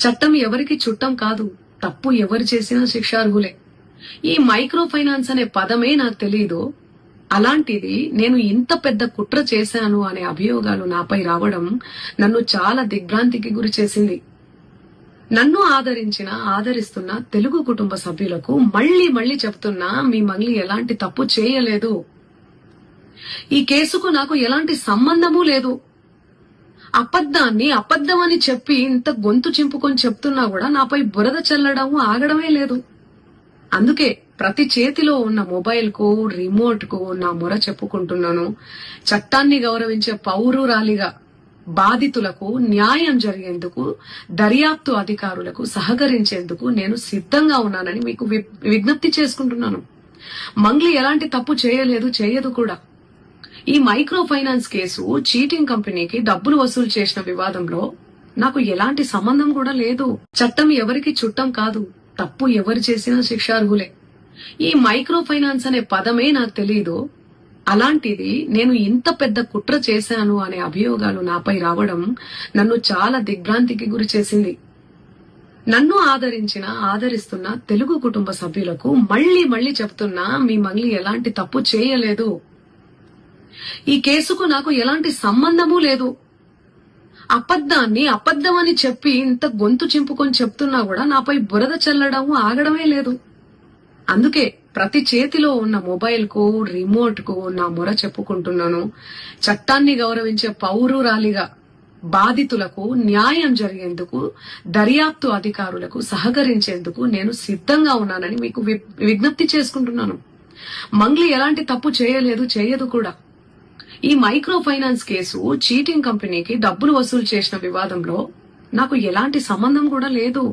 చట్టం ఎవరికి చుట్టం కాదు. తప్పు ఎవరు చేసినా శిక్షార్హులే. ఈ మైక్రో ఫైనాన్స్ అనే పదమే నాకు తెలియదు. అలాంటిది నేను ఇంత పెద్ద కుట్ర చేశాను అనే అభియోగాలు నాపై రావడం నన్ను చాలా దిగ్భ్రాంతికి గురి చేసింది. నన్ను ఆదరిస్తున్న తెలుగు కుటుంబ సభ్యులకు మళ్లీ చెప్తున్నా, మీ మంగ్లీ ఎలాంటి తప్పు చేయలేదు. ఈ కేసుకు నాకు ఎలాంటి సంబంధమూ లేదు. అబద్ధాన్ని అబద్ధమని చెప్పి ఇంత గొంతు చింపుకొని చెప్తున్నా కూడా నాపై బురద చల్లడం ఆగడమే లేదు. అందుకే ప్రతి చేతిలో ఉన్న మొబైల్ కు, రిమోట్ కు నా మొర చెప్పుకుంటున్నాను. చట్టాన్ని గౌరవించే పౌరురాలిగా బాధితులకు న్యాయం జరిగేందుకు, దర్యాప్తు అధికారులకు సహకరించేందుకు నేను సిద్ధంగా ఉన్నానని మీకు విజ్ఞప్తి చేసుకుంటున్నాను. మంగ్లీ ఎలాంటి తప్పు చేయలేదు, చేయదు కూడా. ఈ మైక్రో ఫైనాన్స్ కేసు చీటింగ్ కంపెనీకి డబ్బులు వసూలు చేసిన వివాదంలో నాకు ఎలాంటి సంబంధం కూడా లేదు. చట్టం ఎవరికి చుట్టం కాదు. తప్పు ఎవరు చేసినా శిక్షార్హులే. ఈ మైక్రో ఫైనాన్స్ అనే పదమే నాకు తెలియదు. అలాంటిది నేను ఇంత పెద్ద కుట్ర చేశాను అనే అభియోగాలు నాపై రావడం నన్ను చాలా దిగ్భ్రాంతికి గురి చేసింది. నన్ను ఆదరిస్తున్న తెలుగు కుటుంబ సభ్యులకు మళ్లీ చెప్తున్నా, మీ మంగ్లీ ఎలాంటి తప్పు చేయలేదు. ఈ కేసుకు నాకు ఎలాంటి సంబంధమూ లేదు. అబద్ధాన్ని అబద్ధమని చెప్పి ఇంత గొంతు చింపుకొని చెప్తున్నా కూడా నాపై బురద చల్లడం ఆగడమే లేదు. అందుకే ప్రతి చేతిలో ఉన్న మొబైల్ కు, రిమోట్ కు నా మొర చెప్పుకుంటున్నాను. చట్టాన్ని గౌరవించే పౌరురాలిగా బాధితులకు న్యాయం జరిగేందుకు, దర్యాప్తు అధికారులకు సహకరించేందుకు నేను సిద్ధంగా ఉన్నానని మీకు విజ్ఞప్తి చేసుకుంటున్నాను. మంగ్లీ ఎలాంటి తప్పు చేయలేదు, చేయదు కూడా. ఈ మైక్రో ఫైనాన్స్ కేసు చీటింగ్ కంపెనీకి డబ్బులు వసూలు చేసిన వివాదంలో నాకు ఎలాంటి సంబంధం కూడా లేదు.